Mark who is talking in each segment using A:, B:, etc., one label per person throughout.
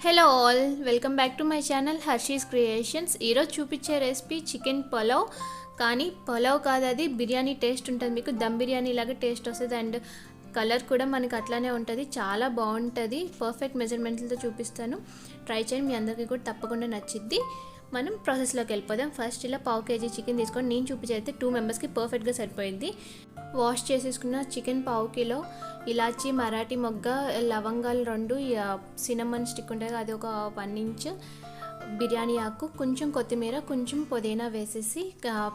A: Hello all, welcome back to my channel Hershey's creations. ఈరోజు చూపించే recipe chicken pulao. కానీ పలావ్ కాదు, అది బిర్యానీ టేస్ట్ ఉంటుంది. మీకు దమ్ బిర్యానీ లాగా టేస్ట్ వస్తుంది అండ్ కలర్ కూడా మనకి అట్లానే ఉంటుంది. చాలా బాగుంటుంది. పర్ఫెక్ట్ మెజర్మెంట్లతో చూపిస్తాను, ట్రై చేయండి. మీ అందరికీ కూడా తప్పకుండా నచ్చిద్ది. మనం ప్రాసెస్లోకి వెళ్ళిపోదాం. ఫస్ట్ ఇలా పావు కేజీ చికెన్ తీసుకొని నేను చూపించేది 2 మెంబర్స్కి పర్ఫెక్ట్గా సరిపోయింది. వాష్ చేసేసుకున్న చికెన్ పావు కిలో, ఇలాచి, మరాఠీ మొగ్గ, లవంగాలు 2, సినమన్ స్టిక్ ఉంటుంది అది ఒక 1 ఇంచ్, బిర్యానీ ఆకు, కొంచెం కొత్తిమీర, కొంచెం పుదీనా వేసేసి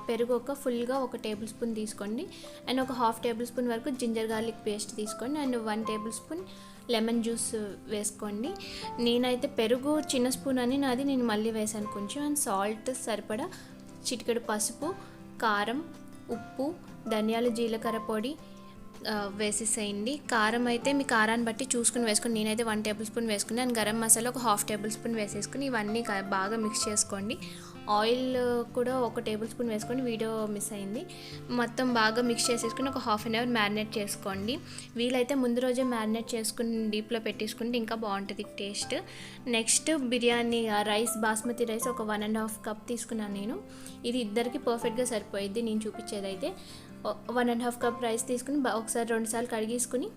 A: పెరుగు ఫుల్గా 1 టేబుల్ స్పూన్ తీసుకోండి. అండ్ ఒక 1/2 టేబుల్ స్పూన్ వరకు జింజర్ గార్లిక్ పేస్ట్ తీసుకోండి. And 1 table spoon lemon juice వేసుకోండి. నేనైతే పెరుగు చిన్న స్పూన్ అని నాది, నేను మళ్ళీ వేసాను కొంచెం. అండ్ సాల్ట్ సరిపడా, చిటికెడు పసుపు, కారం, ఉప్పు, ధనియాలు, జీలకర్ర పొడి వేసేసేయండి. కారం అయితే మీ కారాన్ని బట్టి చూసుకుని వేసుకుని, నేనైతే 1 టేబుల్ స్పూన్ వేసుకుని. అండ్ గరం మసాలా ఒక 1/2 టేబుల్ స్పూన్ వేసేసుకుని ఇవన్నీ బాగా మిక్స్ చేసుకోండి. ఆయిల్ కూడా 1 టేబుల్ స్పూన్ వేసుకొని, వీడియో మిస్ అయింది. మొత్తం బాగా మిక్స్ చేసేసుకుని ఒక 1/2 అవర్ మ్యారినేట్ చేసుకోండి. వీలైతే ముందు రోజే మ్యారినేట్ చేసుకుని డీప్లో పెట్టేసుకుంటే ఇంకా బాగుంటుంది taste. Next biryani rice, basmati rice ఒక 1.5 కప్ తీసుకున్నాను నేను. ఇది ఇద్దరికి పర్ఫెక్ట్గా సరిపోయిద్ది. నేను చూపించేది అయితే 1.5 కప్ రైస్ తీసుకుని ఒకసారి 2 సార్లు కడిగేసుకుని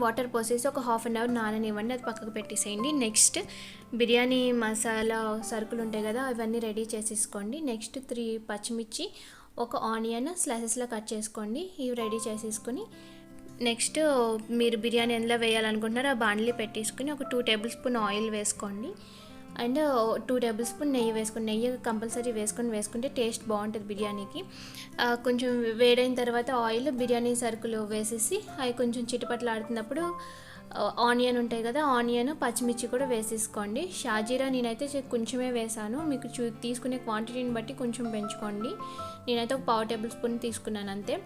A: వాటర్ పోసేసి ఒక 1/2 అవర్ నాననివ్వండి. అది పక్కకు పెట్టేసేయండి. నెక్స్ట్ బిర్యానీ మసాలా సరుకులు ఉంటాయి కదా, అవన్నీ రెడీ చేసేసుకోండి. నెక్స్ట్ 3 పచ్చిమిర్చి, ఒక ఆనియన్ స్లైసెస్లో కట్ చేసుకోండి. ఇవి రెడీ చేసేసుకుని నెక్స్ట్ మీరు బిర్యానీ ఎందులో వేయాలనుకుంటున్నారో ఆ బాండ్లీ పెట్టేసుకుని ఒక 2 టేబుల్ స్పూన్ ఆయిల్ వేసుకోండి. అండ్ 2 టేబుల్ స్పూన్ నెయ్యి వేసుకోండి. నెయ్యి కంపల్సరీ వేసుకుంటే టేస్ట్ బాగుంటుంది బిర్యానీకి. కొంచెం వేడైన తర్వాత ఆయిల్, బిర్యానీ సరుకులు వేసేసి అవి కొంచెం చిటపట్లు ఆడుతున్నప్పుడు ఆనియన్ ఉంటాయి కదా, ఆనియన్, పచ్చిమిర్చి కూడా వేసేసుకోండి. షాజీరా నేనైతే కొంచెమే వేసాను, మీకు తీసుకునే క్వాంటిటీని బట్టి కొంచెం పెంచుకోండి. నేనైతే ఒక 1/2 టేబుల్ స్పూన్ తీసుకున్నాను అంతే.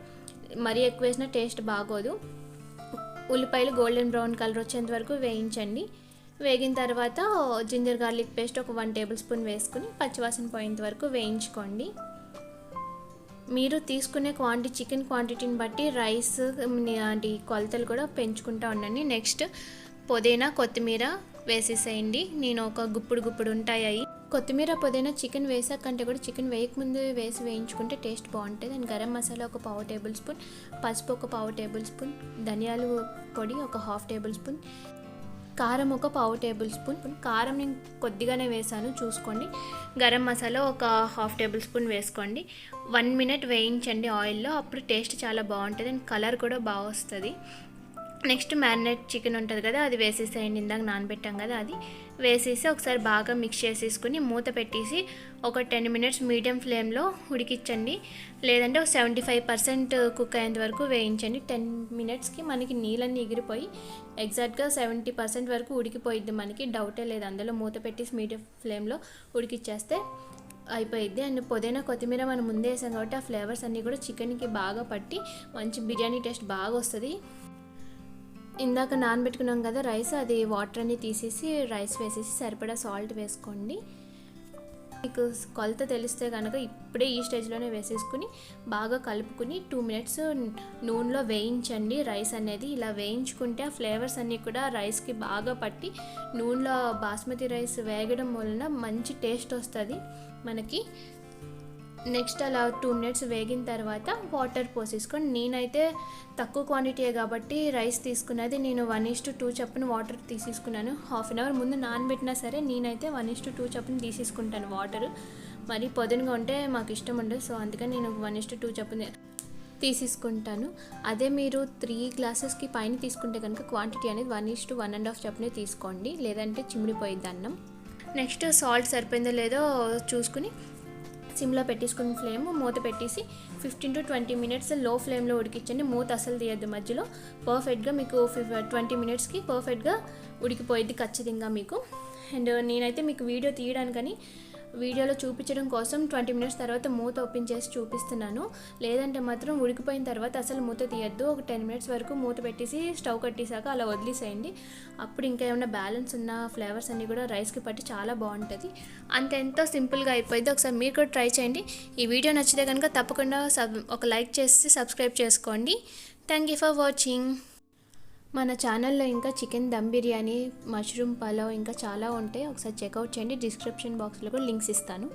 A: మరీ ఎక్కువ వేసినా టేస్ట్ బాగోదు. ఉల్లిపాయలు గోల్డెన్ బ్రౌన్ కలర్ వచ్చేంత వరకు వేయించండి. వేగిన తర్వాత జింజర్ గార్లిక్ పేస్ట్ ఒక 1 టేబుల్ స్పూన్ వేసుకుని పచ్చివాసన పోయేంత వరకు వేయించుకోండి. మీరు తీసుకునే చికెన్ క్వాంటిటీని బట్టి రైస్ కొలతలు కూడా పెంచుకుంటూ ఉండండి. నెక్స్ట్ పుదీనా, కొత్తిమీర వేసేసేయండి. నేను ఒక గుప్పుడు ఉంటాయి. కొత్తిమీర, పుదీనా చికెన్ వేసాకంటే కూడా చికెన్ వేయకముందు వేయించుకుంటే టేస్ట్ బాగుంటుంది. అండ్ గరం మసాలా ఒక 1/2 టేబుల్ స్పూన్, పసుపు ఒక 1/2 టేబుల్ స్పూన్, ధనియాలు పొడి ఒక 1/2 టేబుల్ స్పూన్, కారం ఒక 1/2 టేబుల్ స్పూన్. కారం నేను కొద్దిగానే వేసాను చూసుకోండి. గరం మసాలా ఒక 1/2 టేబుల్ స్పూన్ వేసుకోండి. 1 మినిట్ వేయించండి ఆయిల్లో, అప్పుడు టేస్ట్ చాలా బాగుంటుంది అండ్ కలర్ కూడా బాగా వస్తుంది. నెక్స్ట్ మ్యారినేట్ చికెన్ ఉంటుంది కదా, అది వేసేసేయండి. ఇందాక నానబెట్టాం కదా, అది వేసేసి ఒకసారి బాగా మిక్స్ చేసేసుకుని మూత పెట్టేసి ఒక 10 మినిట్స్ మీడియం ఫ్లేమ్లో ఉడికించండి. లేదంటే ఒక 75% కుక్ అయ్యేంత వరకు వేయించండి. 10 మినిట్స్కి మనకి నీళ్ళన్నీ ఎగిరిపోయి ఎగ్జాక్ట్గా 70% వరకు ఉడికిపోయిద్ది. మనకి డౌటే లేదు, అందులో మూత పెట్టేసి మీడియం ఫ్లేమ్లో ఉడికిచ్చేస్తే అయిపోయిద్ది. అండ్ పుదీనా, కొత్తిమీర మనం ముందే వేసాం కాబట్టి ఆ ఫ్లేవర్స్ అన్నీ కూడా చికెన్కి బాగా పట్టి మంచి బిర్యానీ టేస్ట్ బాగా వస్తుంది. ఇందాక నానబెట్టుకున్నాం కదా రైస్, అది వాటర్ అన్ని తీసేసి రైస్ వేసేసి సరిపడా సాల్ట్ వేసుకోండి. మీకు కొలత తెలిస్తే కనుక ఇప్పుడే ఈ స్టేజ్లోనే వేసేసుకుని బాగా కలుపుకుని 2 మినిట్స్ నూనెలో వేయించండి. రైస్ అనేది ఇలా వేయించుకుంటే ఆ ఫ్లేవర్స్ అన్నీ కూడా రైస్కి బాగా పట్టి నూనెలో బాస్మతి రైస్ వేగడం వలన మంచి టేస్ట్ వస్తుంది మనకి. నెక్స్ట్ అలా 2 మినిట్స్ వేగిన తర్వాత వాటర్ పోసేసుకొని, నేనైతే తక్కువ క్వాంటిటీయే కాబట్టి రైస్ తీసుకున్నది నేను 1:2 చప్పున వాటర్ తీసేసుకున్నాను. 1/2 అవర్ ముందు నానబెట్టినా సరే నేనైతే 1:2 చప్పున తీసేసుకుంటాను వాటర్. మరి పొద్దునగా ఉంటే మాకు ఇష్టం ఉండదు, సో అందుకని నేను 1:2 చప్పున తీసేసుకుంటాను. అదే మీరు 3 గ్లాసెస్కి పైన తీసుకుంటే కనుక క్వాంటిటీ అనేది 1:1.5 చప్పునే తీసుకోండి, లేదంటే చిమిడిపోయిద్ది అన్నం. నెక్స్ట్ సాల్ట్ సరిపోయిందో లేదో చూసుకుని సిమ్లో పెట్టేసుకుని ఫ్లేమ్ మూత పెట్టేసి 15 to 20 మినిట్స్ లో ఫ్లేమ్లో ఉడికించండి. మూత అసలు తీయద్దు మధ్యలో. పర్ఫెక్ట్గా మీకు 20 మినిట్స్కి పర్ఫెక్ట్గా ఉడికిపోయిద్ది ఖచ్చితంగా మీకు. అండ్ నేనైతే మీకు వీడియో తీయడానికని వీడియోలో చూపించడం కోసం 20 మినిట్స్ తర్వాత మూత ఓపెన్ చేసి చూపిస్తున్నాను. లేదంటే మాత్రం ఉడికిపోయిన తర్వాత అసలు మూత తీయద్దు. ఒక 10 మినిట్స్ వరకు మూత పెట్టేసి స్టవ్ కట్టేసాక అలా వదిలేసేయండి. అప్పుడు ఇంకా ఏమైనా బ్యాలెన్స్ ఉన్న ఫ్లేవర్స్ అన్నీ కూడా రైస్కి పట్టి చాలా బాగుంటుంది. ఎంతో సింపుల్గా అయిపోయింది. ఒకసారి మీరు కూడా ట్రై చేయండి. ఈ వీడియో నచ్చితే కనుక తప్పకుండా ఒక లైక్ చేసి సబ్స్క్రైబ్ చేసుకోండి. Thank you for watching. మన ఛానల్లో ఇంకా చికెన్ దమ్ బిర్యానీ, మష్రూమ్ పలావ్ ఇంకా చాలా ఉంటాయి. ఒకసారి చెక్అవుట్ చేయండి. డిస్క్రిప్షన్ బాక్స్లో కూడా లింక్స్ ఇస్తాను.